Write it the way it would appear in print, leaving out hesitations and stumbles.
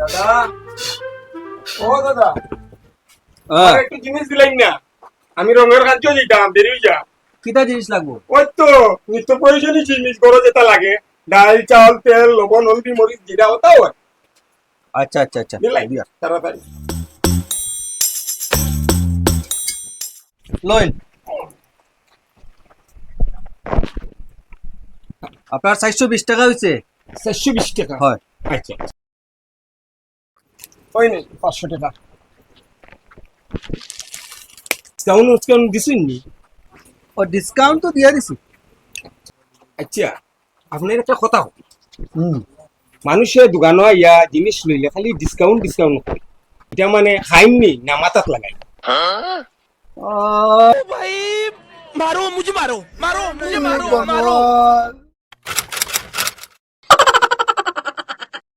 দাদা, ও দাদা, হ্যাঁ, আর একটু জিনিস দিলেন না? আমি রঙের কাজ দিতাম, বেরিয়ে যা। কিতা জিনিস লাগবো? ওই তো নিত্য প্রয়োজনীয় জিনিস গরো যেটা লাগে, ডাল, চাল, তেল, লবণ, হলদি, মরিচ, জিরা, ওটাও হয়। আচ্ছা আচ্ছা আচ্ছা, দিলাই দিয়া তাড়াতাড়ি। লইন। আপনার 420 টাকা হয়েছে। 420 টাকা? হয়। আচ্ছা আচ্ছা। ওই নেই 500 টাকা। ডিসকাউন্ট দিছেন নি? ও ডিসকাউন্ট তো দিয়া দিছি। আচ্ছা, আপনার একটা কথা হোক, হুম, মানুষের দোকান ইয়া জিনিস লইলে খালি ডিসকাউন্ট ডিসকাউন্ট করে, এটা মানে খাইননি না মাথাত লাগাই? আহ, भाई मारो मुझे मारो मारो मुझे मारो मारो ভগবান।